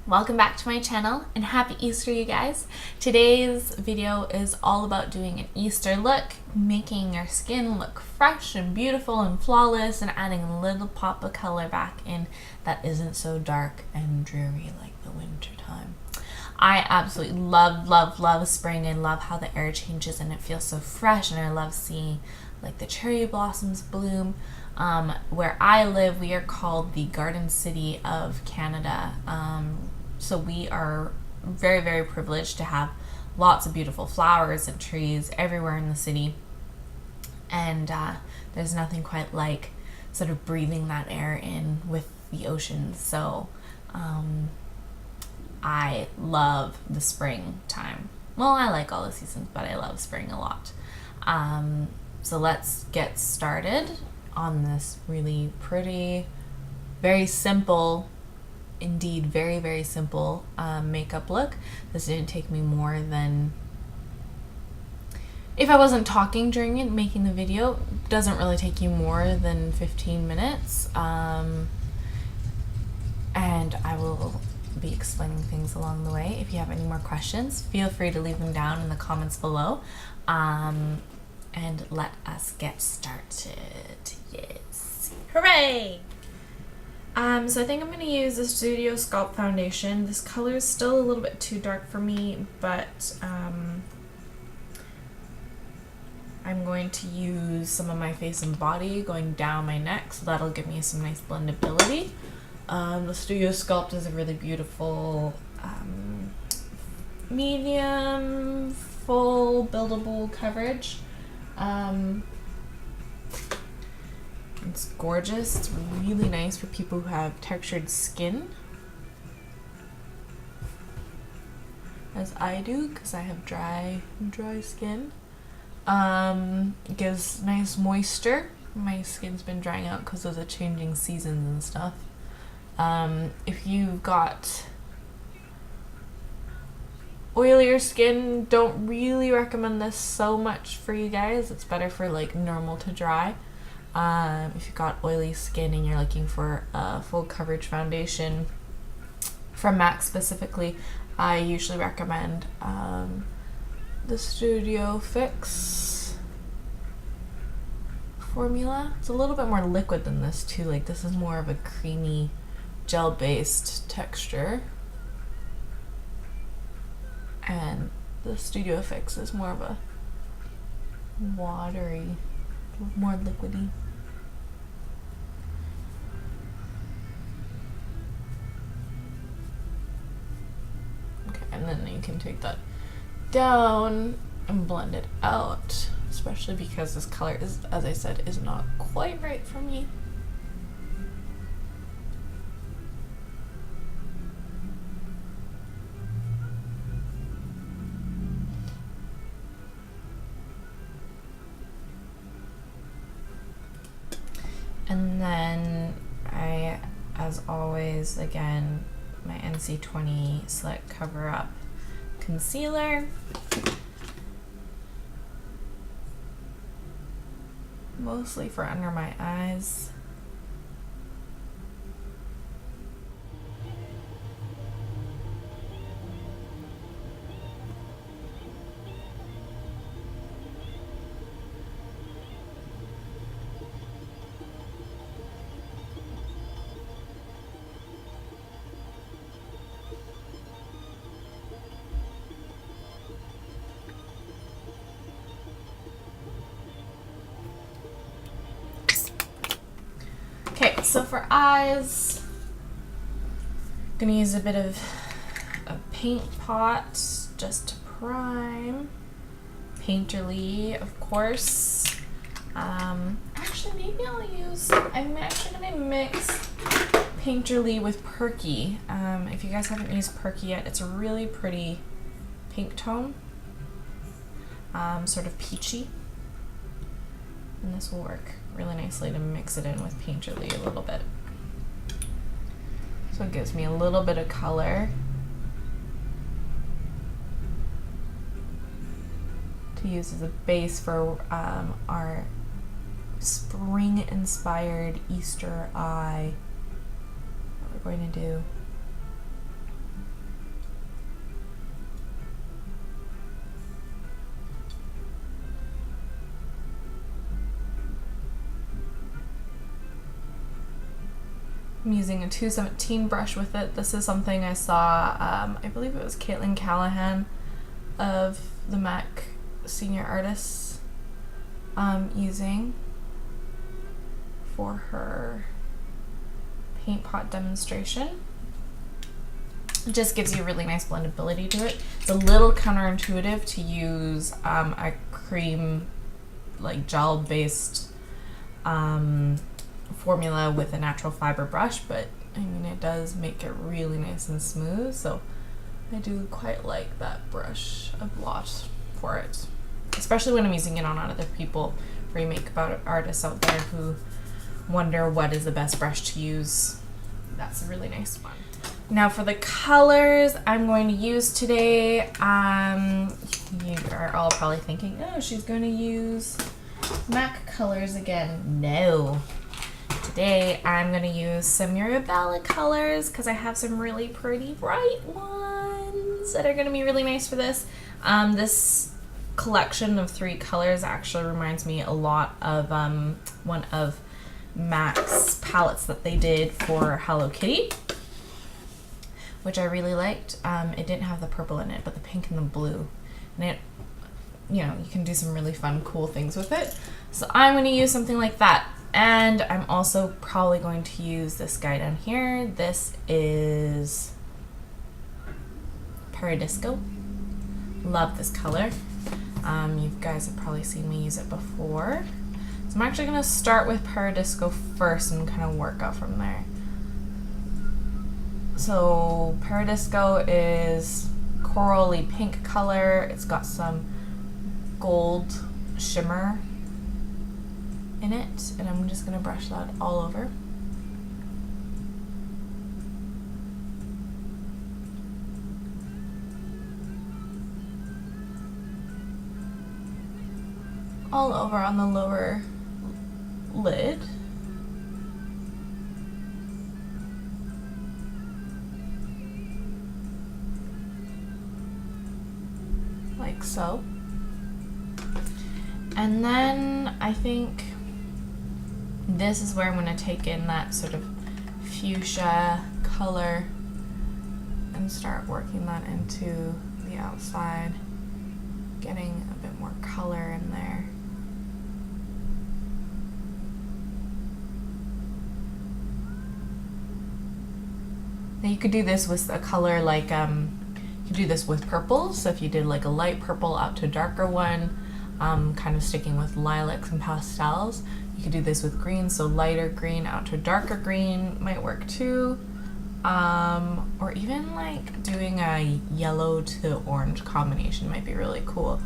welcome back to my channel and happy Easter, you guys. Today's video is all about doing an Easter look, making your skin look fresh and beautiful and flawless, and adding a little pop of color back in that isn't so dark and dreary like the winter time. I absolutely love spring. I love how the air changes and it feels so fresh, and I love seeing like the cherry blossoms bloom. Where I live, we are called the Garden City of Canada. So we are very privileged to have lots of beautiful flowers and trees everywhere in the city. And there's nothing quite like sort of breathing that air in with the ocean. So I love the springtime. Well, I like all the seasons, but I love spring a lot. So let's get started on this really pretty, very simple, indeed very simple makeup look. This didn't take me more than, if I wasn't talking during it, making the video, doesn't really take you more than 15 minutes. And I will be explaining things along the way. If you have any more questions, feel free to leave them down in the comments below. And let us get started. Yes. Hooray! So I think I'm going to use the Studio Sculpt foundation. This color is still a little bit too dark for me, but I'm going to use some of my face and body going down my neck, so that'll give me some nice blendability. The Studio Sculpt is a really beautiful medium, full, buildable coverage. It's gorgeous. It's really nice for people who have textured skin, as I do, because I have dry skin. It gives nice moisture. My skin's been drying out because of the changing seasons and stuff. If you've got oilier skin, don't really recommend this so much for you guys. It's better for like normal to dry. If you've got oily skin and you're looking for a full coverage foundation, from MAC specifically, I usually recommend the Studio Fix formula. It's a little bit more liquid than this too. Like, this is more of a creamy gel-based texture, and the Studio Fix is more of a watery, more liquidy. Okay, and then you can take that down and blend it out, especially because this color is, as I said, is not quite right for me. And then I, as always, again, my NC20 Select Cover Up Concealer. Mostly for under my eyes. Okay, so for eyes, I'm gonna use a bit of a paint pot just to prime. Painterly, of course. Actually, maybe I'm actually gonna mix Painterly with Perky. If you guys haven't used Perky yet, it's a really pretty pink tone, sort of peachy. And this will work really nicely to mix it in with Painterly a little bit. So it gives me a little bit of color to use as a base for our spring-inspired Easter eye that we're going to do. I'm using a 217 brush with it. This is something I saw, I believe it was Caitlin Callahan of the MAC Senior Artists using for her paint pot demonstration. It just gives you a really nice blendability to it. It's a little counterintuitive to use a cream, like gel based formula with a natural fiber brush, but I mean it does make it really nice and smooth, so I do quite like that brush a lot for it, especially when I'm using it on other people, free makeup artists out there who wonder what is the best brush to use. That's a really nice one. Now for the colors I'm going to use today, you are all probably thinking, oh, she's going to use MAC colors again. No. Today I'm going to use some Mirabella colors because I have some really pretty bright ones that are going to be really nice for this. This collection of 3 colors actually reminds me a lot of one of MAC's palettes that they did for Hello Kitty, which I really liked. It didn't have the purple in it, but the pink and the blue. And it, you know, you can do some really fun, cool things with it. So I'm going to use something like that. And I'm also probably going to use this guy down here. This is Paradisco. Love this color. You guys have probably seen me use it before. So I'm actually going to start with Paradisco first and kind of work out from there. So Paradisco is corally pink color. It's got some gold shimmer in it, and I'm just going to brush that all over. All over on the lower lid. Like so. And then I think this is where I'm going to take in that sort of fuchsia color and start working that into the outside, getting a bit more color in there. Now you could do this with a color like, you could do this with purples, so if you did like a light purple out to a darker one, kind of sticking with lilacs and pastels. You could do this with green, so lighter green out to a darker green might work too. Or even like doing a yellow to orange combination might be really cool.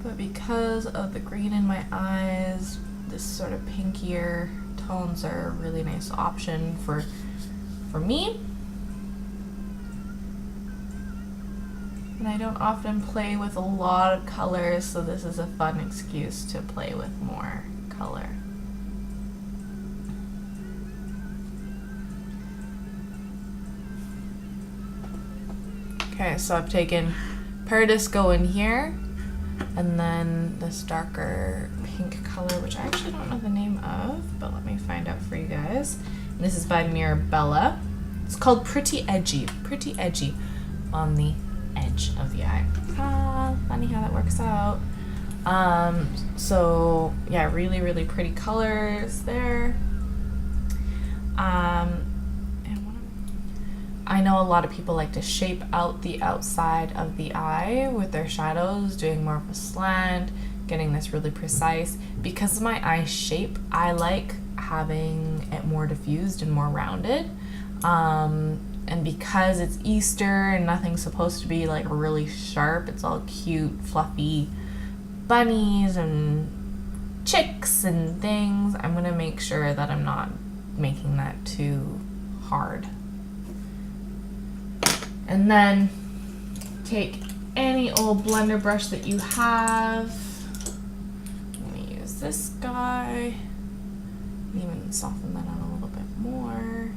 But because of the green in my eyes, this sort of pinkier tones are a really nice option for me. And I don't often play with a lot of colors, so this is a fun excuse to play with more color. Okay, so I've taken Paradisco in here, and then this darker pink color, which I actually don't know the name of, but let me find out for you guys. And this is by Mirabella. It's called Pretty Edgy on the edge of the eye. Funny how that works out. So yeah, really, really pretty colors there. I know a lot of people like to shape out the outside of the eye with their shadows, doing more of a slant, getting this really precise. Because of my eye shape, I like having it more diffused and more rounded. And because it's Easter and nothing's supposed to be like really sharp, it's all cute, fluffy bunnies and chicks and things, I'm gonna make sure that I'm not making that too hard. And then take any old blender brush that you have. I'm gonna use this guy. Even soften that on a little bit more.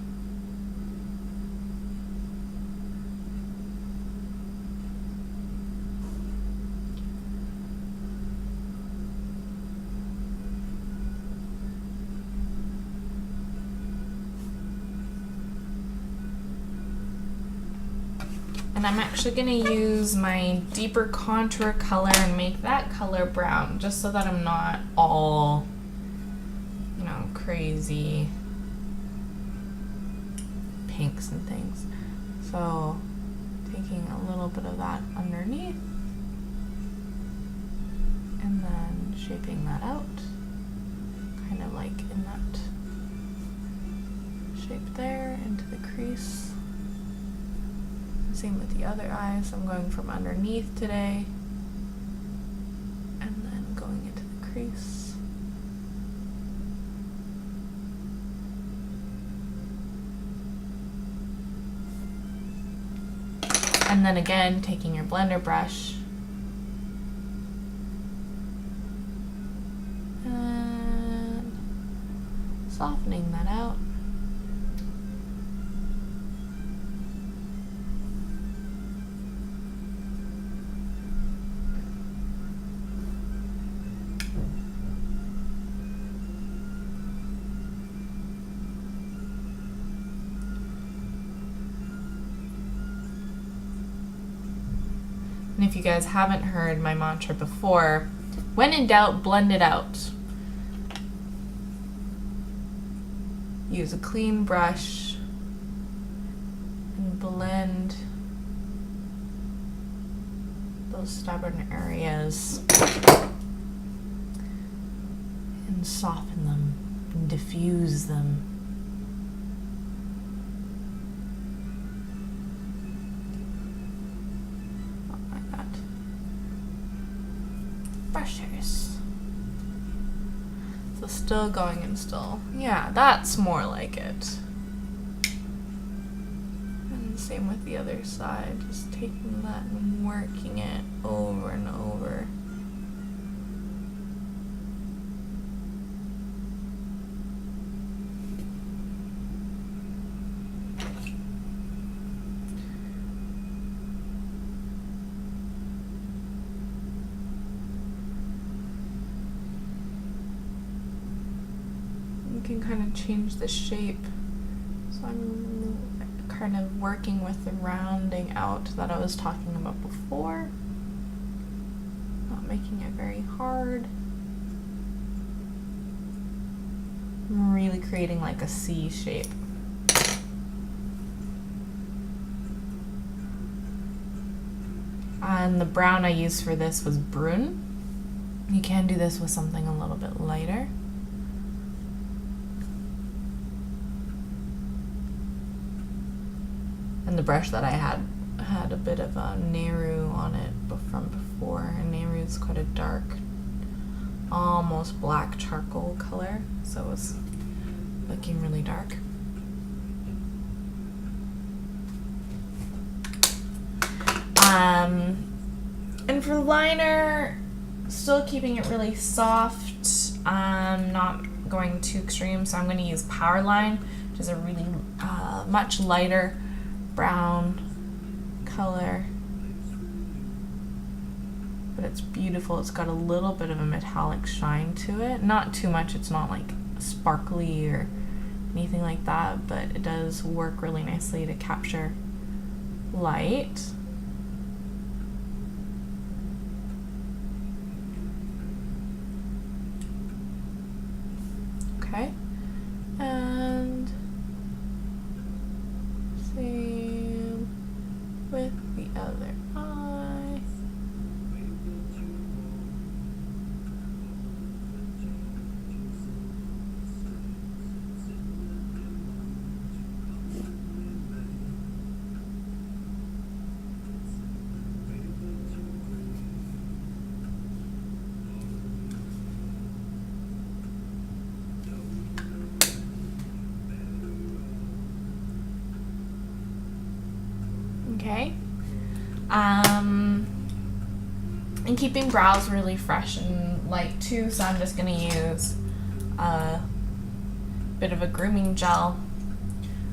And I'm actually going to use my deeper contour color and make that color brown, just so that I'm not all, you know, crazy pinks and things. So taking a little bit of that underneath and then shaping that out, kind of like in that shape there into the crease. Same with the other eye, so I'm going from underneath today and then going into the crease. And then again, taking your blender brush and softening that out. And if you guys haven't heard my mantra before, when in doubt, blend it out. Use a clean brush and blend those stubborn areas and soften them and diffuse them. Brushes. So still going and still. Yeah, that's more like it. And same with the other side. Just taking that and working it over and over. Can kind of change the shape, so I'm kind of working with the rounding out that I was talking about before, not making it very hard. I'm really creating like a C shape. And the brown I used for this was Brune. You can do this with something a little bit lighter. And the brush that I had a bit of a Nehru on it from before, and Nehru is quite a dark, almost black charcoal color, so it was looking really dark. And for the liner, still keeping it really soft, not going too extreme, so I'm going to use Powerline, which is a really much lighter brown color, but it's beautiful. It's got a little bit of a metallic shine to it, not too much. It's not like sparkly or anything like that, but it does work really nicely to capture light. Okay, and same with the other eye. Okay, and keeping brows really fresh and light too, so I'm just going to use a bit of a grooming gel,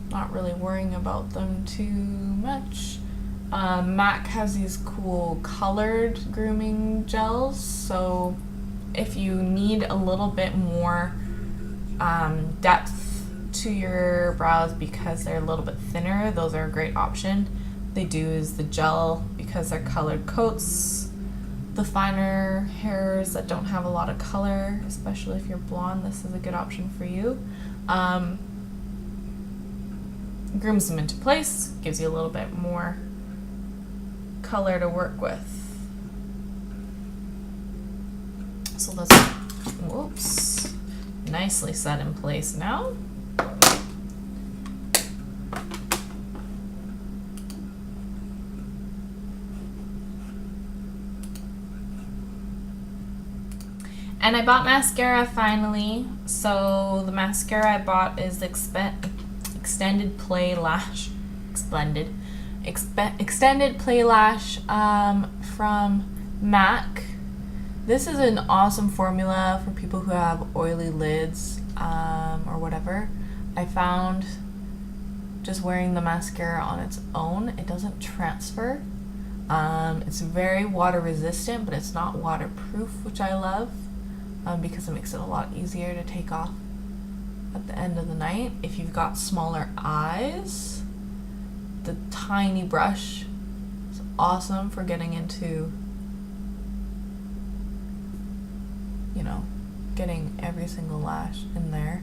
not really worrying about them too much. MAC has these cool colored grooming gels, so if you need a little bit more depth to your brows because they're a little bit thinner, those are a great option. they do is the gel, because they're colored, coats the finer hairs that don't have a lot of color, especially if you're blonde. This is a good option for you. Grooms them into place, gives you a little bit more color to work with. So that's, whoops, nicely set in place now. And I bought mascara finally. So the mascara I bought is the Extended Play Lash, Extended Play Lash from MAC. This is an awesome formula for people who have oily lids or whatever. I found just wearing the mascara on its own, it doesn't transfer. It's very water resistant, but it's not waterproof, which I love. Because it makes it a lot easier to take off at the end of the night. If you've got smaller eyes, the tiny brush is awesome for getting into, you know, getting every single lash in there.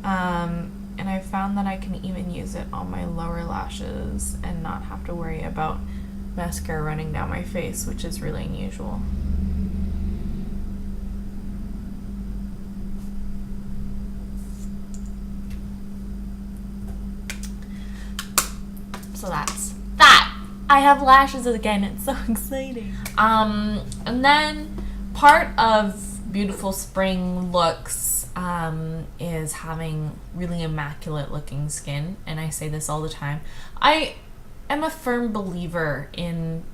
And I found that I can even use it on my lower lashes and not have to worry about mascara running down my face, which is really unusual. So that's that. I have lashes again. It's so exciting. And then part of beautiful spring looks is having really immaculate looking skin. And I say this all the time. I am a firm believer in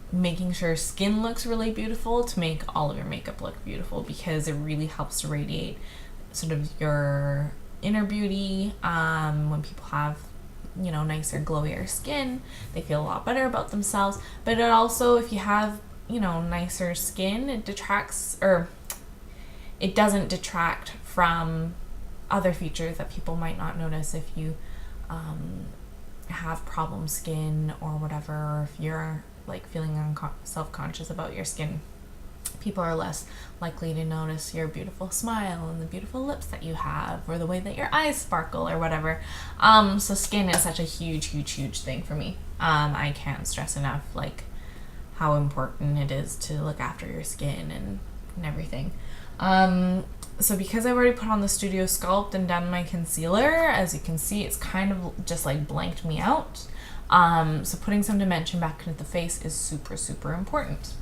making sure skin looks really beautiful to make all of your makeup look beautiful, because it really helps to radiate sort of your inner beauty. When people have, you know, nicer, glowier skin, they feel a lot better about themselves. But it also, if you have, you know, nicer skin, it detracts, or it doesn't detract from other features that people might not notice if you have problem skin or whatever, or if you're like feeling self-conscious about your skin. People are less likely to notice your beautiful smile and the beautiful lips that you have, or the way that your eyes sparkle or whatever. So skin is such a huge thing for me. I can't stress enough like how important it is to look after your skin and everything. So because I've already put on the Studio Sculpt and done my concealer, as you can see, it's kind of just like blanked me out. So putting some dimension back into the face is super important.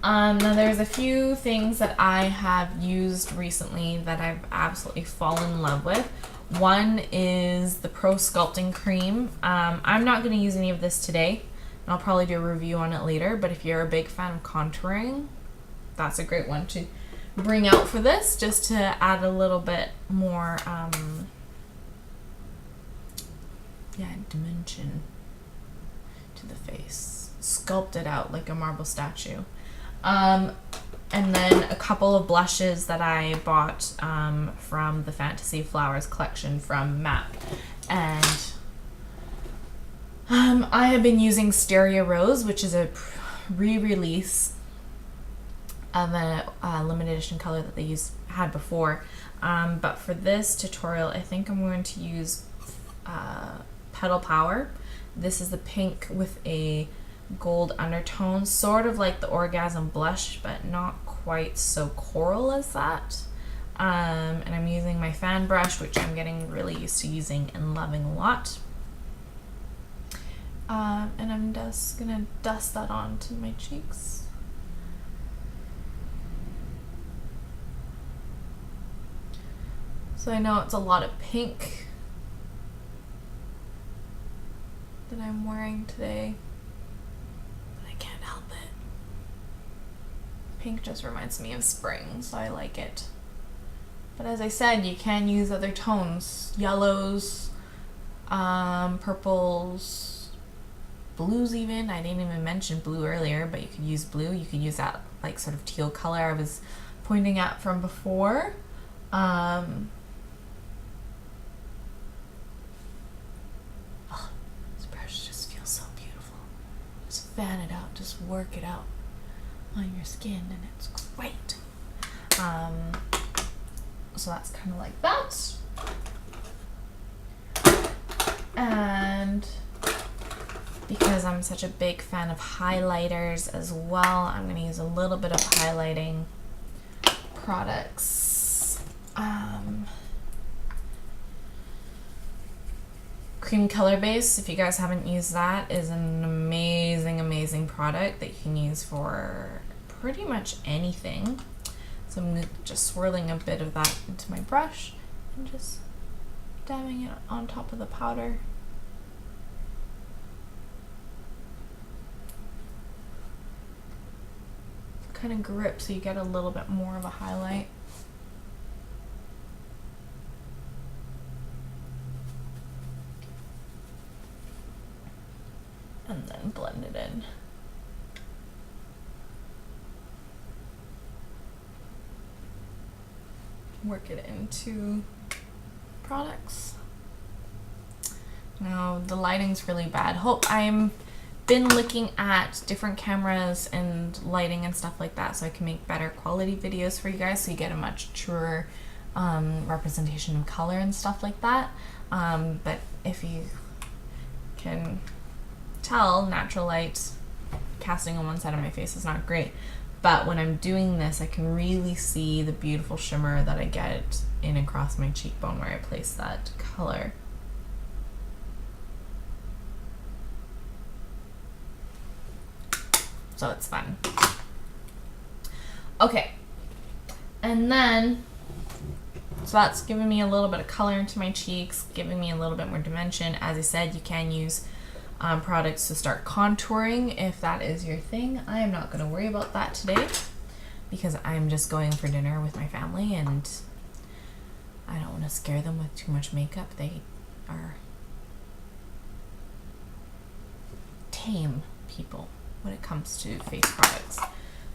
Now there's a few things that I have used recently that I've absolutely fallen in love with. One is the Pro Sculpting Cream. I'm not going to use any of this today, and I'll probably do a review on it later, but if you're a big fan of contouring, that's a great one to bring out for this, just to add a little bit more dimension to the face. Sculpt it out like a marble statue. And then a couple of blushes that I bought from the Fantasy Flowers collection from MAC. And I have been using Stereo Rose, which is a re-release of a limited edition color that they had before. But for this tutorial, I think I'm going to use Petal Power. This is the pink with a gold undertone, sort of like the Orgasm blush, but not quite so coral as that. And I'm using my fan brush, which I'm getting really used to using and loving a lot. And I'm just gonna dust that onto my cheeks. So I know it's a lot of pink that I'm wearing today, but I can't help it. Pink just reminds me of spring, so I like it. But as I said, you can use other tones, yellows, purples, blues even. I didn't even mention blue earlier, but you could use blue. You could use that like sort of teal color I was pointing at from before. fan it out, just work it out on your skin, and it's great. So that's kind of like that. And because I'm such a big fan of highlighters as well, I'm going to use a little bit of highlighting products. Cream Color Base, if you guys haven't used that, is an amazing product that you can use for pretty much anything. So I'm just swirling a bit of that into my brush and just dabbing it on top of the powder. Kind of grip so you get a little bit more of a highlight. And then blend it in. Work it into products. Now the lighting's really bad. I'm been looking at different cameras and lighting and stuff like that so I can make better quality videos for you guys so you get a much truer representation of color and stuff like that. But if you can tell, natural light casting on one side of my face is not great, but when I'm doing this I can really see the beautiful shimmer that I get in across my cheekbone where I place that color. So it's fun. Okay, and then so that's giving me a little bit of color into my cheeks, giving me a little bit more dimension. As I said, you can use products to start contouring if that is your thing. I am not going to worry about that today because I'm just going for dinner with my family and I don't want to scare them with too much makeup. They are tame people when it comes to face products.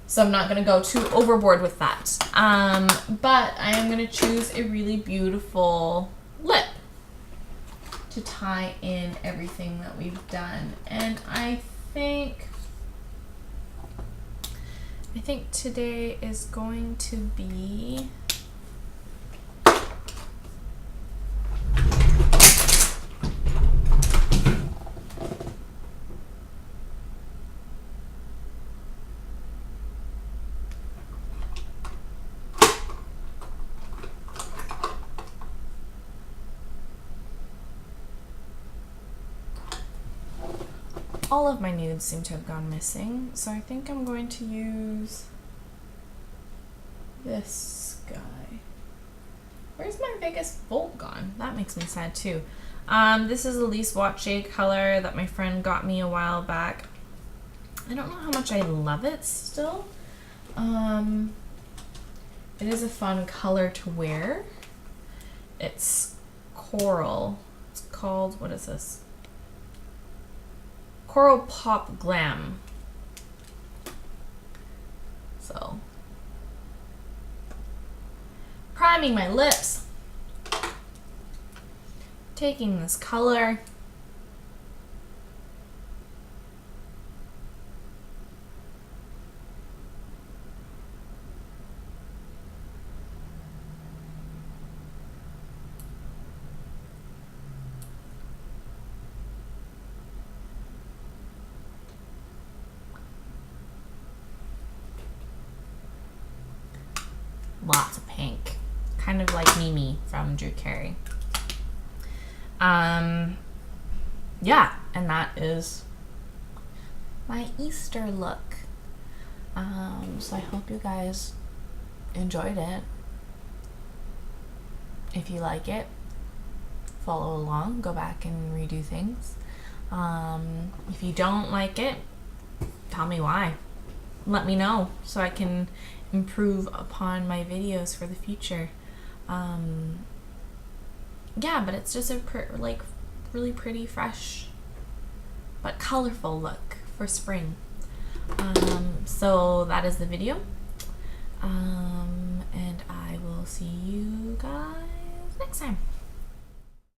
So I'm not going to go too overboard with that. But I am going to choose a really beautiful lip to tie in everything that we've done. And I think today is going to be all of my nudes seem to have gone missing, so I think I'm going to use this guy. Where's my Vegas Bolt gone? That makes me sad too. This is a Elise Watche color that my friend got me a while back. I don't know how much I love it still. It is a fun color to wear. It's coral. It's called, what is this? Coral Pop Glam. So, priming my lips, taking this color, lots of pink, kind of like Mimi from Drew Carey. Yeah, and that is my Easter look. So I hope you guys enjoyed it. If you like it, follow along, go back and redo things. If you don't like it, tell me why. Let me know so I can improve upon my videos for the future. Yeah, but it's just a really pretty, fresh but colorful look for spring. So that is the video.